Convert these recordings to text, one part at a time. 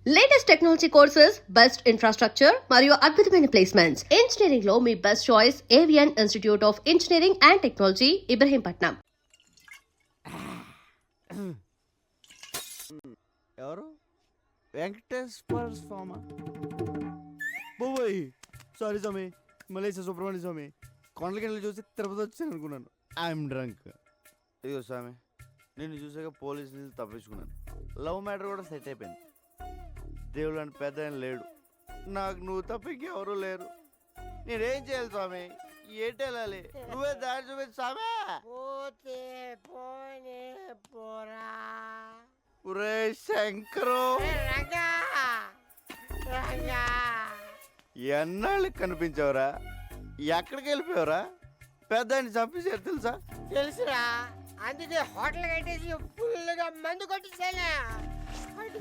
Latest technology courses, best infrastructure మరియు అద్భుతమైన placements. Engineering లో మీ బెస్ట్ చాయిస్ ఏవియన్ institute of engineering and technology, Ibrahimpatnam. ఎవరు? వెంకటేశ్వర స్వామి. బాబోయ్, సారీ స్వామి, మలేషియా సుబ్రహ్మణ్య స్వామి. కొండలకి చూసి తిరుపతి వచ్చాను అనుకున్నాను. I'm drunk. ఇదిగో స్వామి, నిన్ను చూసాక పోలీసు నుంచి తప్పించుకున్నాను. లవ్ మ్యాటర్ కూడా సెట్ అయిపోయింది. దేవుడు అంటే పెద్ద ఆయన లేడు, నాకు నువ్వు తప్ప ఇంకెవరూ లేరు. నేనేం చేయాలి స్వామి? ఏటి వెళ్ళాలి? నువ్వే దారి చూపించు స్వామి. ఒరే శంకరు, ఎన్నాళ్ళకి కనిపించావురా? ఎక్కడికి వెళ్ళిపోయావురా? పెద్ద ఆయన చంపేశారు తెలుసా? తెలుసురా, అందుకే హోటల్ కట్టేసి ఫుల్గా మందు కొట్టేసాను.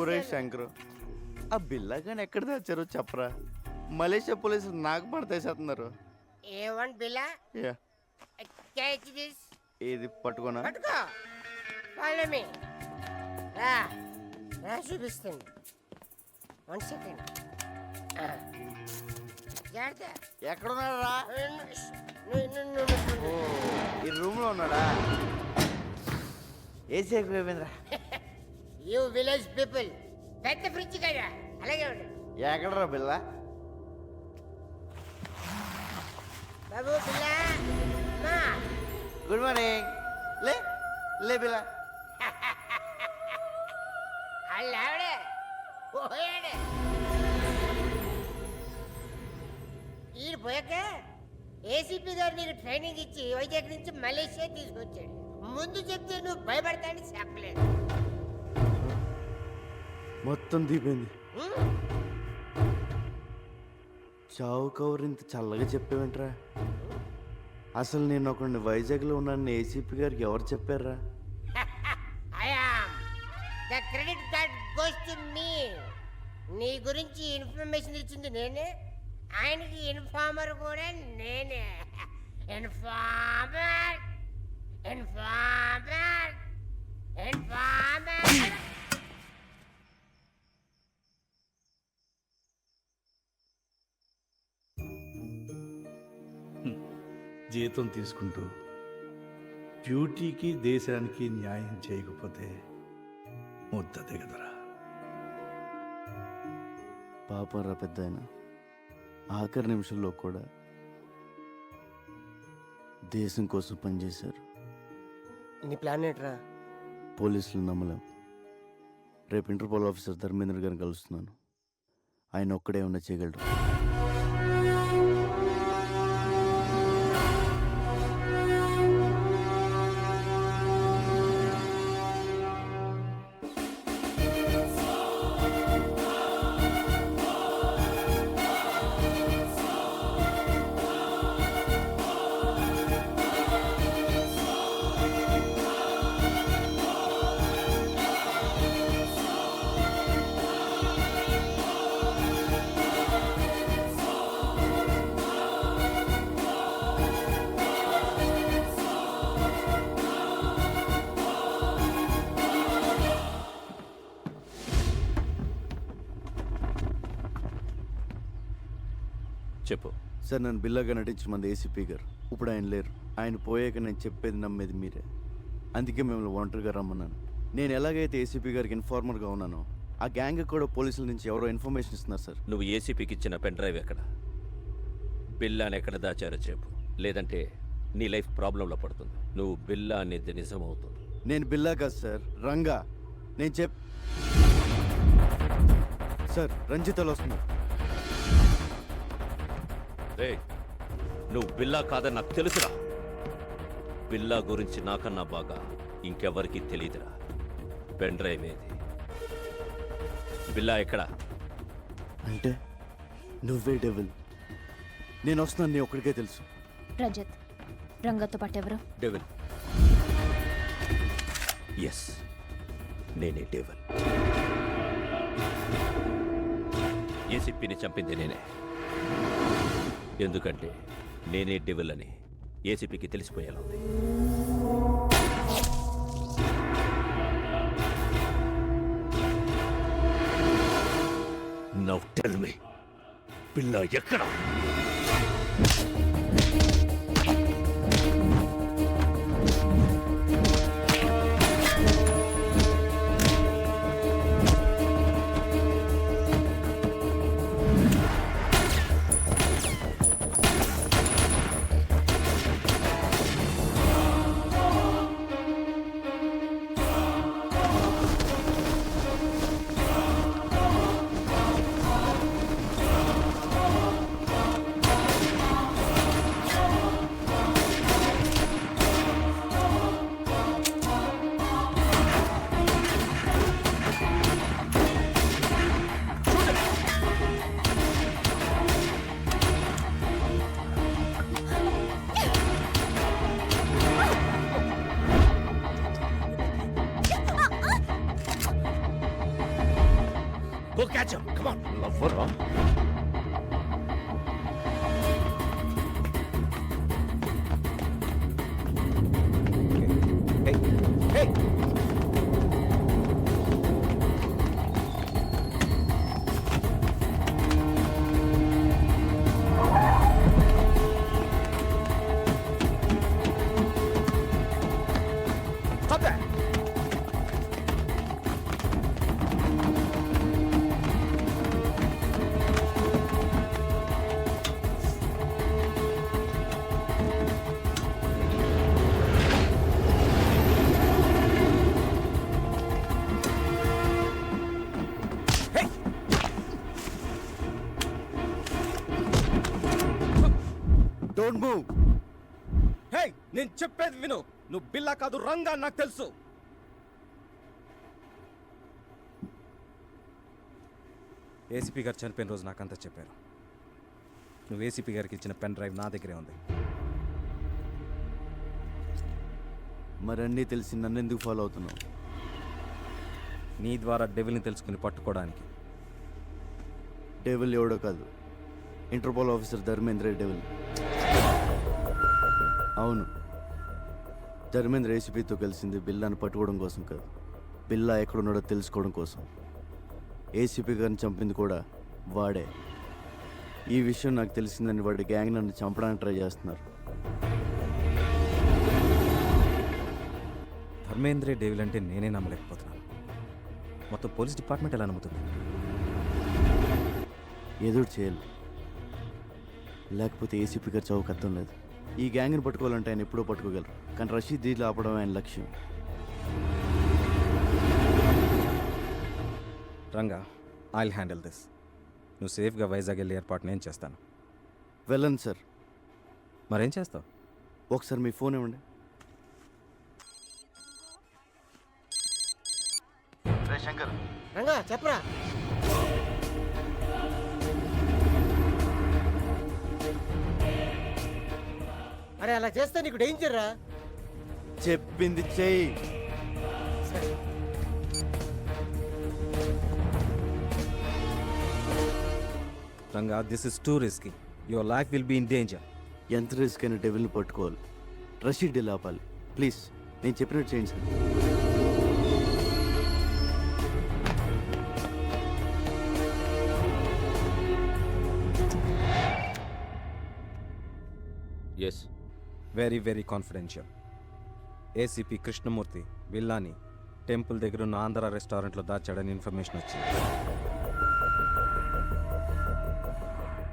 ఒరే శంకరు, ఆ బిల్లాగాని ఎక్కడ తెచ్చారో చెప్పరా? మలేషియా పోలీసులు నాకు పడతేసేస్తున్నారు. A1 Billa? Yeah, catch this. ఇది పట్టుకోనా? పట్టుకో, ఫాలో మీ. రా రా చూపిస్తాను. 1 సెకండ్. జాగ్రత్త. ఎక్కడున్నారా? నువ్వు ఈ రూమ్ లో ఉన్నాడా? ఏసీ ఎక్కువైపోయిందిరా. యూ విలేజ్ పీపుల్, పెద్ద ఫ్రిడ్జ్ కదా, అలాగే ఉండు. ఎక్కడరా బిల్లా? బాబు బిల్లా, మా గుడ్ మార్నింగ్. లే లే బిల్లా. ఆవిడే పోయాడే. ఈయన పోయాక ఏసీపీ గారు నీకు ట్రైనింగ్ ఇచ్చి వైజాగ్ నుంచి మలేషియా తీసుకొచ్చాడు. ముందు చెప్తే నువ్వు భయపడతానని చెప్పలేదు. మొత్తం దీపోయింది. చావు కవర్ ఇంత చల్లగా చెప్పేవేంట్రా? అసలు నేను ఒకరిని వైజాగ్లో ఉన్నాను ఏసీపీ గారికి ఎవరు చెప్పారా? The credit card goes to me. నీ గురించి ఇన్ఫర్మేషన్ ఇచ్చింది నేనే, ఆయనకి ఇన్ఫార్మర్ కూడా నేనే. Informer informer informer. జీతం తీసుకుంటూ డ్యూటీకి దేశానికి న్యాయం చేయకపోతే ముద్ద దిగదరా. పాపరా పెద్ద ఆయన ఆఖరి నిమిషంలో కూడా దేశం కోసం పనిచేశారు. నీ ప్లాన్ ఏంట్రా? పోలీసులు నమ్మలేం. రేపు ఇంటర్పోల్ ఆఫీసర్ ధర్మేంద్ర గారిని కలుస్తున్నాను. ఆయన ఒక్కడే ఉన్న చేయగలరు. చెప్పు సార్, నన్ను బిల్లాగా నటించమంది ఏసీపీ గారు. ఇప్పుడు ఆయన లేరు. ఆయన పోయాక నేను చెప్పేది నమ్మేది మీరే. అందుకే మిమ్మల్ని ఒంటరిగా రమ్మన్నాను. నేను ఎలాగైతే ఏసీపీ గారికి ఇన్ఫార్మర్గా ఉన్నానో, ఆ గ్యాంగ్ కూడా పోలీసుల నుంచి ఎవరో ఇన్ఫర్మేషన్ ఇస్తున్నారు సార్. నువ్వు ఏసీపీకి ఇచ్చిన పెన్ డ్రైవ్ ఎక్కడ? బిల్లాని ఎక్కడ దాచారో చెప్పు, లేదంటే నీ లైఫ్ ప్రాబ్లంలో పడుతుంది. నువ్వు బిల్లా అనేది నిజమవుతుంది. నేను బిల్లా కాదు సార్, రంగా. నేను సార్, రంజితలు వస్తున్నారు. రే, నువ్వు బిల్లా కాదని నాకు తెలుసురా. బిల్లా గురించి నాకన్నా బాగా ఇంకెవరికి తెలియదురా. పెన్ డ్రైవ్ ఏది? బిల్లా ఎక్కడ? అంటే నువ్వే డెవిల్. నేను వస్తున్నాను, నీ ఒక్కడికే తెలుసు. రజత్, రంగతో పాటు ఎవరు? డెవిల్. ఎస్, నేనే డెవిల్. ఏసీపీని చంపింది నేనే. ఎందుకంటే నేనే డెవిల్ అని ఏసీపీకి తెలిసిపోయేలా ఉంది. నౌ టెల్ మీ పిల్ల ఎక్కడ? Go catch him. Come on. Lover, huh? Hey! Stop that! Don't move! హే, నేను చెప్పేది విను. నువ్వు బిల్లా కాదు, రంగా నాకు తెలుసు. ఏసీపీ గారు చనిపోయిన రోజు నాకంతా చెప్పారు. నువ్వు ఏసీపీ గారికి ఇచ్చిన పెన్ డ్రైవ్ నా దగ్గరే ఉంది. మరన్నీ తెలిసి నన్ను ఎందుకు ఫాలో అవుతున్నావు? నీ ద్వారా డెవిల్ని తెలుసుకుని పట్టుకోవడానికి. డెవిల్ ఎవడో కాదు, ఇంటర్పోల్ ఆఫీసర్ ధర్మేంద్ర డెవిల్. అవును, ధర్మేంద్ర ఏసీపీతో కలిసింది బిల్లాను పట్టుకోవడం కోసం కాదు, బిల్లా ఎక్కడున్నాడో తెలుసుకోవడం కోసం. ఏసీపీ గారిని చంపింది కూడా వాడే. ఈ విషయం నాకు తెలిసిందని వాడి గ్యాంగ్ నన్ను చంపడానికి ట్రై చేస్తున్నారు. ధర్మేంద్రే డేవిల్ అంటే నేనే నమ్మలేకపోతున్నాను. మొత్తం పోలీస్ డిపార్ట్మెంట్ ఎలా నమ్ముతుంది? ఎదురు చేయాలి, లేకపోతే ఏసీపీ గారు చౌక అర్థం లేదు. ఈ గ్యాంగ్ని పట్టుకోవాలంటే ఆయన ఎప్పుడో పట్టుకోగలరు, కానీ రషీద్ దీంట్లో ఆపడం ఆయన లక్ష్యం. Ranga, I'll handle this. నువ్వు సేఫ్గా వైజాగ్ వెళ్ళే ఏర్పాటు నేను చేస్తాను. వెళ్ళండి సార్. మరేం చేస్తావు? ఒకసారి మీ ఫోన్ ఇవ్వండి. శంకర్, రంగా చెప్పరా. అరే అలా చేస్తే నీకు డేంజర్ రా. చెప్పింది చెయ్యి. Ranga, this is too risky. Your life will be in danger. ఎంత రిస్క్ అయినా డెవిల్ని పట్టుకోవాలి, రషీద్ డీల్ ఆపాలి. ప్లీజ్ నేను చెప్పినట్టు చేయండి sir. Yes, very very confidential. ACP Krishnamurthy విల్లాని టెంపుల్ దగ్గర ఉన్న ఆంధ్ర రెస్టారెంట్లో దాచాడని ఇన్ఫర్మేషన్ వచ్చింది.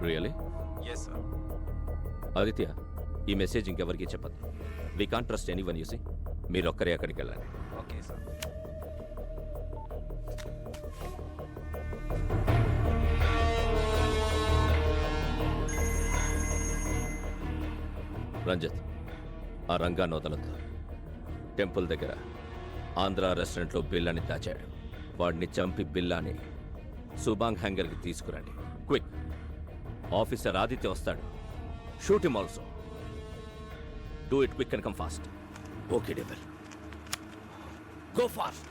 రియలీ? Yes sir. ఆదిత్య, ఈ మెసేజ్ ఇంకెవరికి చెప్పద్దు. We can't trust anyone. You see మీరొక్కరే అక్కడికి వెళ్ళండి. Okay sir. రంజిత్, ఆ రంగాన్ని వదలొద్దు. టెంపుల్ దగ్గర ఆంధ్ర రెస్టారెంట్లో బిల్లాని దాచాడు. వాడిని చంపి బిల్లాని సుబాంగ్ హ్యాంగర్కి తీసుకురండి. క్విక్. ఆఫీసర్ ఆదిత్య వస్తాడు. Shoot him also. Do it quick and come fast. Okay devil, go fast.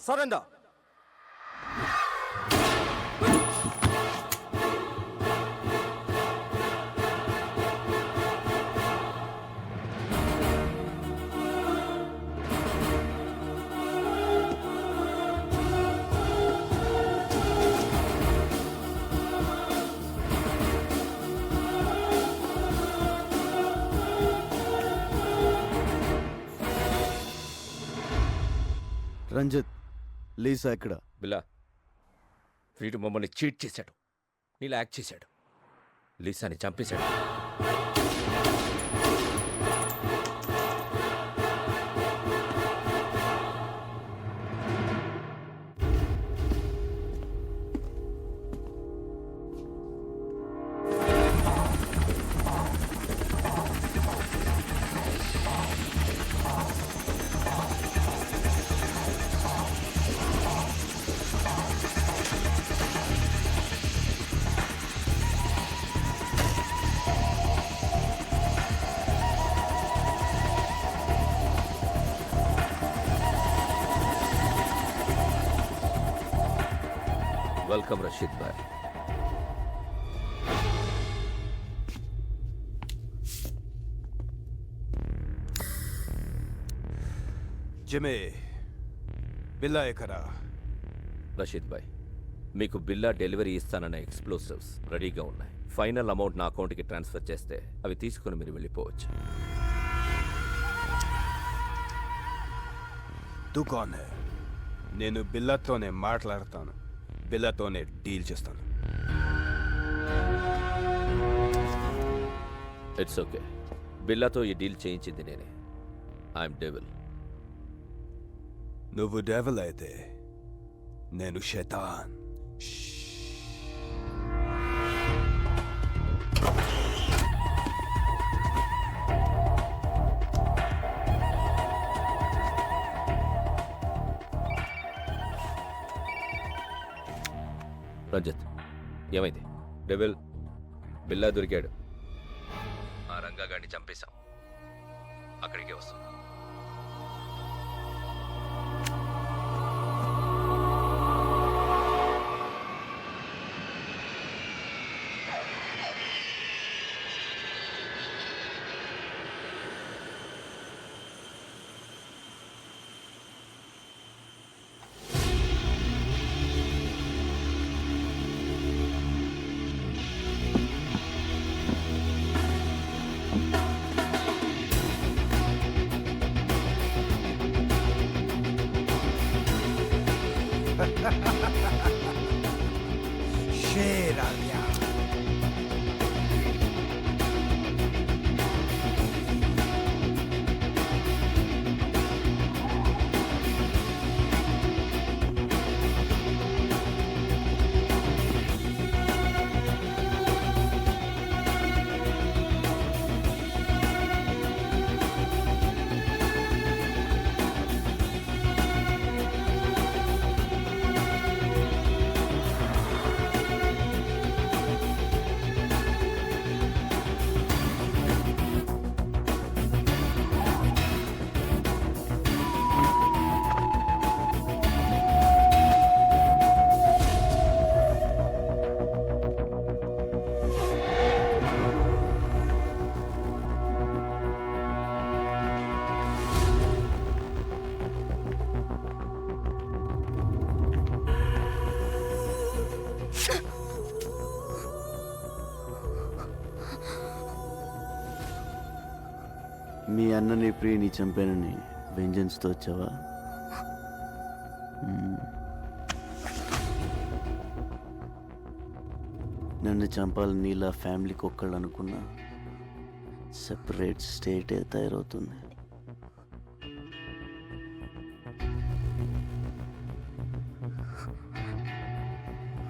Surrender. Ranjit, Lisa ఎక్కడ? బిల్లా వీడు మమ్మల్ని చీట్ చేశాడు, నీలా యాక్ట్ చేశాడు, లీసాని చంపేశాడు. వెల్కమ్ రషీద్ భాయ్. జిమే బిల్లా ఎక్కడా? రషీద్ భాయ్, మీకు బిల్లా డెలివరీ ఇస్తానన్న ఎక్స్ప్లోసివ్స్ రెడీగా ఉన్నాయి. ఫైనల్ అమౌంట్ నా అకౌంట్కి ట్రాన్స్ఫర్ చేస్తే అవి తీసుకుని మీరు వెళ్ళిపోవచ్చు. దుకాణే, నేను బిల్లాతోనే మాట్లాడతాను, బిల్లాతోనే డీల్ చేస్తాను. It's okay. బిల్లాతో ఈ డీల్ చేయించింది నేనే. I'm devil. నువ్వు డెవల్ అయితే నేను శైతాన్. రంజిత్, ఏమైంది? డెవిల్ బిల్లా దొరికాడు. ఆ రంగా గాడిని చంపేశాం. అక్కడికే వస్తాం. షేర్ ఆ గయా. మీ అన్నని ప్రియని చంపానని వెంజన్స్తో వచ్చావా? నన్ను చంపాలని నీలా ఫ్యామిలీకి ఒక్కళ్ళు అనుకున్నా సెపరేట్ స్టేటే తయారవుతుంది.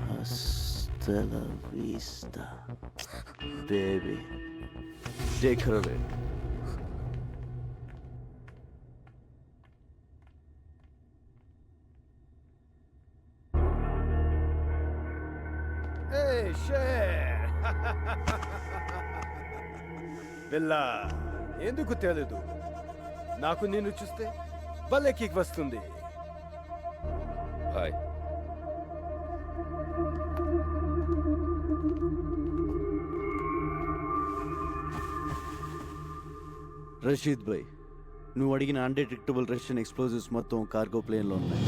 Hasta la vista, baby. Take her away. బిల్లా, ఎందుకు తెలీదు? నాకు నిన్ను చూస్తే భలే కిక్ వస్తుంది. హాయ్. రషీద్ భాయ్, నువ్వు అడిగిన అన్డిటెక్టబుల్ రష్యన్ ఎక్స్ప్లోజివ్స్ మొత్తం కార్గో ప్లేన్లో ఉన్నాయి.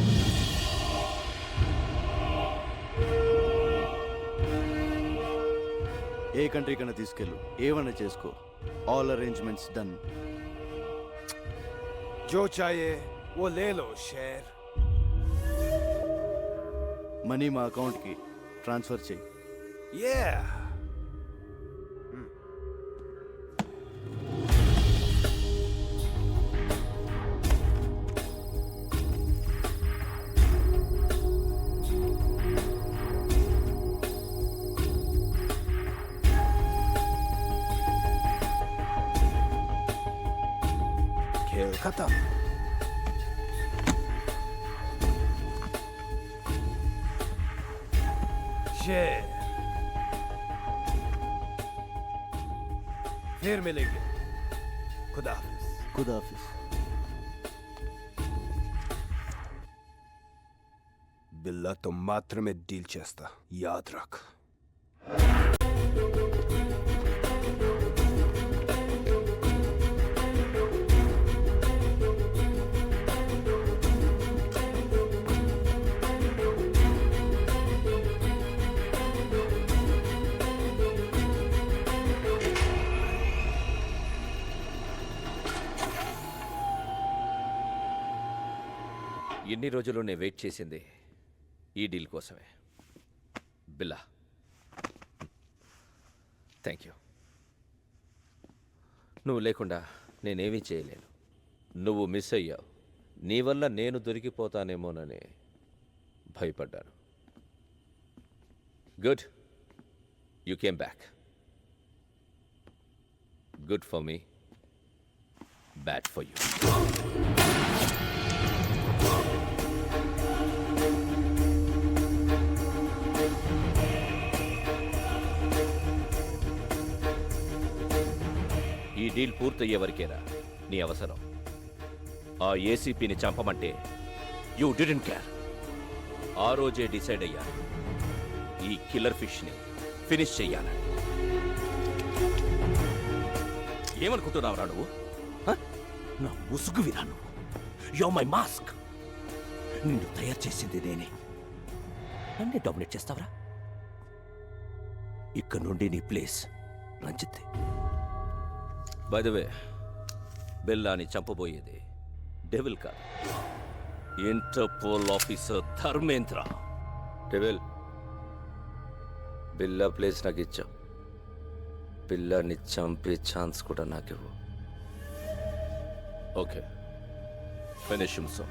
ఏ కంట్రీ కన్నా తీసుకెళ్ళు, ఏమన్నా చేసుకో. All arrangements done. जो चाहिए वो ले लो शेर. మనీ మా అకౌంట్కి ట్రాన్స్ఫర్ చేయి. Yeah. खेल खत्म. शेर. फिर मिलेंगे. खुदा हाफिज. ఖుదాఫిజ్. బిల్లాతో మాత్రమే డీల్ చేస్తా, యాద్ రఖ్. ఎన్ని రోజులు నేను వెయిట్ చేసింది ఈ డీల్ కోసమే. బిల్లా, థ్యాంక్ యూ. నువ్వు లేకుండా నేనేమీ చేయలేను. నువ్వు మిస్ అయ్యావు. నీ వల్ల నేను దొరికిపోతానేమోనని భయపడ్డాను. Good, you came back. Good for me, bad for you. ఈ డీల్ పూర్తయ్యే వరకేరా నీ అవసరం. ఆ ఏసీపీని చంపమంటే యూ డిడెంట్ కేర్. ఆ రోజే డిసైడ్ అయ్యా ఈ కిల్లర్ ఫిష్ని ఫినిష్ చెయ్యాలని. ఏమనుకుంటున్నావురా నువ్వు? హ? నా ముసుగు విరా నువ్వు. Yo my mask. నిన్ను తయారు చేసింది నేనే. నన్నే డామినేట్ చేస్తావరా? ఇక్కడ నుండి నీ place Ranjith. By the way, బిల్లాని చంపబోయేది డెవిల్ కాదు, Interpol officer Dharmendra. Devil, Billa place నాకు ఇచ్చావు. బిల్లాని చంపే ఛాన్స్ కూడా నాకివ్వు. Okay, finish him so.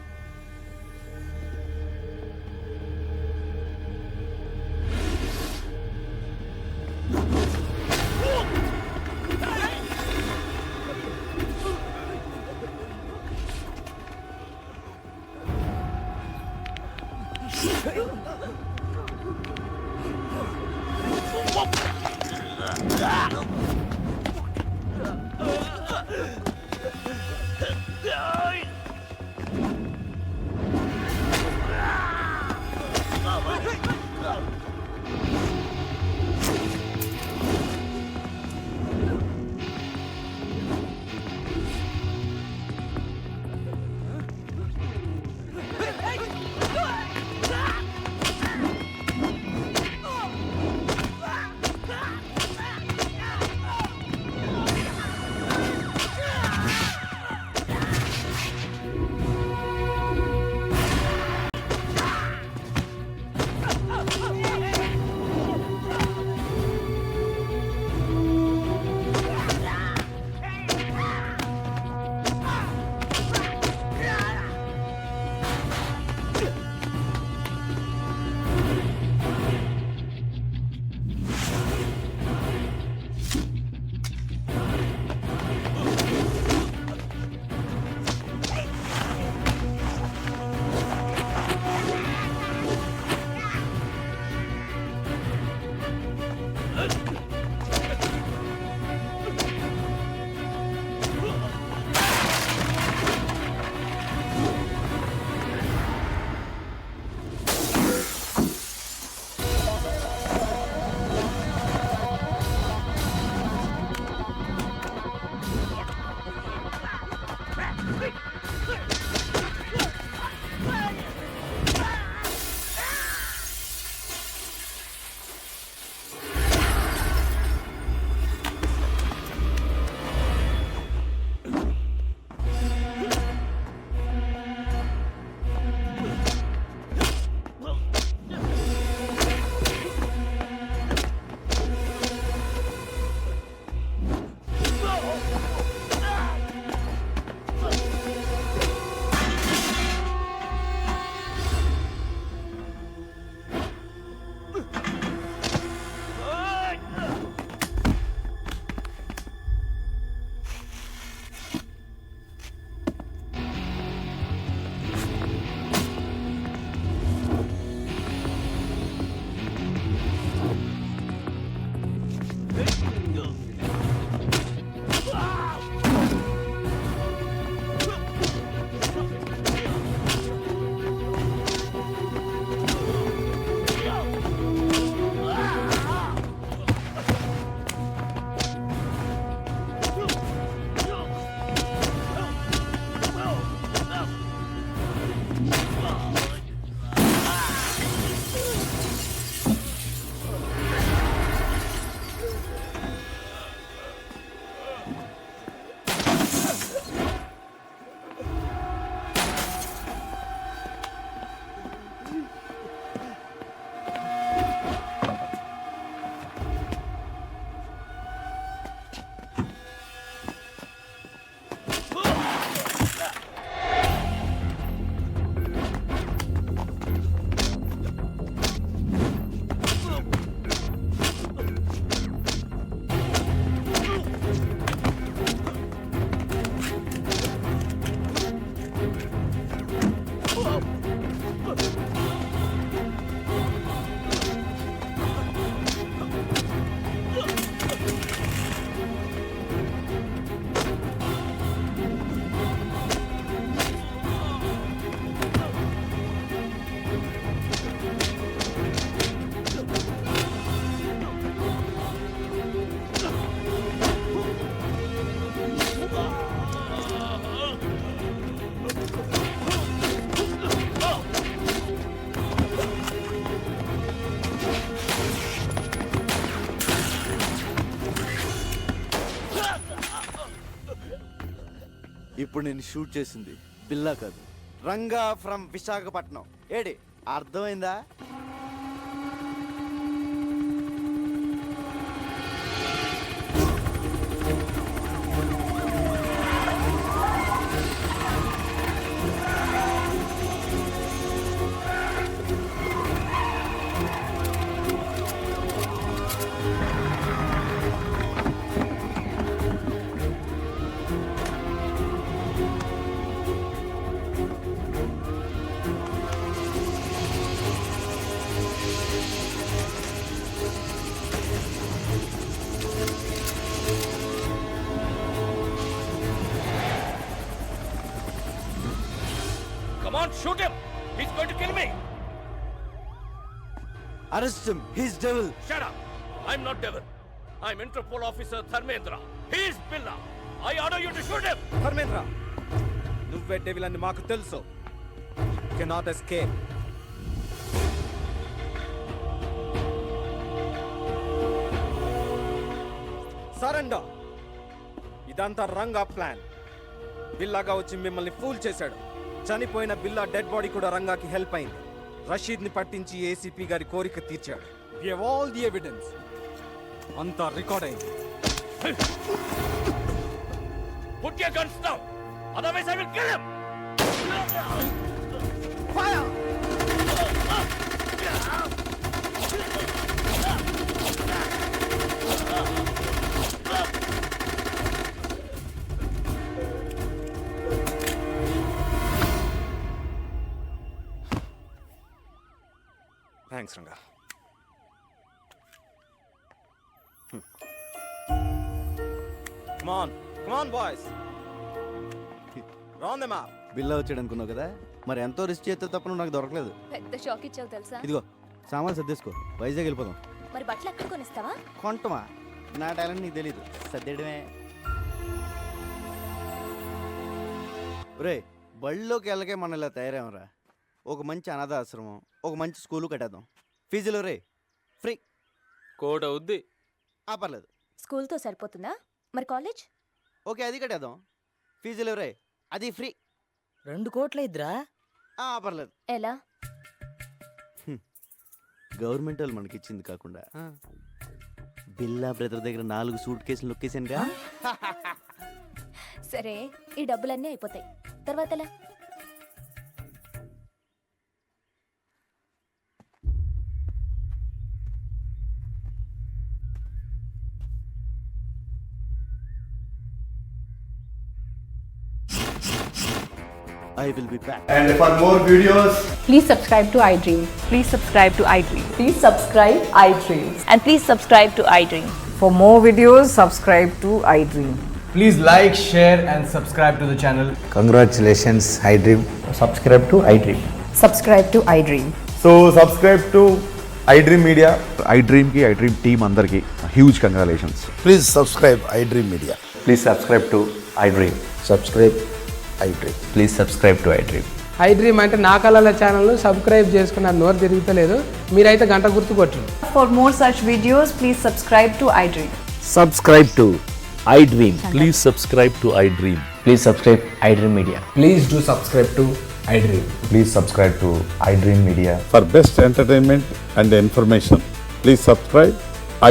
ఇప్పుడు నేను షూట్ చేసింది బిల్లా కాదు, రంగా ఫ్రమ్ విశాఖపట్నం. ఏడి అర్థమైందా? Come on, shoot him! He's going to kill me! Arrest him, he's devil. Shut up! I'm not devil. I'm Interpol officer Dharmendra. He's Billa. I order you to shoot him! Dharmendra, నువ్వే devil అని మాకు తెలుసు. Cannot escape. Surrender. ఇదంతా Ranga plan. బిల్లాగా వచ్చి మిమ్మల్ని pool చేశాడు. చనిపోయిన బిల్లా dead body కూడా రంగాకి హెల్ప్ అయింది. రషీద్ని పట్టించి ఏసీపీ గారి కోరిక తీర్చాడు. We have all the evidence. అంతా రికార్డ్ అయింది. Put your guns down! Otherwise I will kill him! Fire! Thanks Ranga. Come on, come on boys. Round them up. బిల్లా వచ్చాడు అనుకున్నావు కదా, మరి ఎంతో రిస్క్ చేస్తే తప్ప నువ్వు నాకు దొరకలేదు. పెద్ద షాక్ ఇచ్చావు తెలుసా? ఇదిగో సామాన్లు సర్దేసుకో, వైజాగ్ వెళ్ళిపోదాం. మరి బట్టలు ఎక్కడ కొనిస్తావా? కొంటమా? నా టాలెంట్ నీకు తెలీదు, సర్దేయడమే. ఒరే, బళ్ళలోకి వెళ్ళకే మనం ఇలా తయారేమరా. ఒక మంచి అనాథ ఆశ్రమం, ఒక మంచి స్కూలు కట్టేద్దాం. ఫీజులు రే ఫ్రీ. కోట్ అవుద్ది. పర్లేదు. స్కూల్తో సరిపోతుందా? మరి కాలేజ్? ఓకే, అది కట్టేద్దాం. ఫీజులు రే అది ఫ్రీ. 2 కోట్ల ఇద్దరా? పర్లేదు. ఎలా? గవర్నమెంట్ వాళ్ళు మనకి ఇచ్చింది కాకుండా బిల్లా బ్రదర్ దగ్గర 4 సూట్ కేసులు నొక్కేసానుగా. సరే, ఈ డబ్బులన్నీ అయిపోతాయి. తర్వాత ఎలా? I will be back. And for more videos, Please subscribe to iDream. Please subscribe to iDream. Please subscribe iDream. And please subscribe to iDream. For more videos, subscribe to iDream. please like, share and subscribe to the channel. Congratulations, iDream. Subscribe to iDream. Subscribe to iDream. So subscribe to iDream Media. iDream ki iDream team andarki huge congratulations. Please subscribe iDream Media. Please subscribe to iDream. Subscribe iDream. Please subscribe to iDream. iDream అంటే నా కళల channel subscribe చేసుకున్న నోరు తిరుగుతలేదు. మీరైతే గంట గుర్తు కొట్టండి. For more such videos, please subscribe to iDream. Subscribe to iDream. Please subscribe to iDream. Please subscribe iDream Media. Please do subscribe to iDream. Please subscribe to iDream Media. For best entertainment and information, please subscribe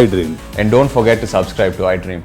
iDream. And don't forget to subscribe to iDream.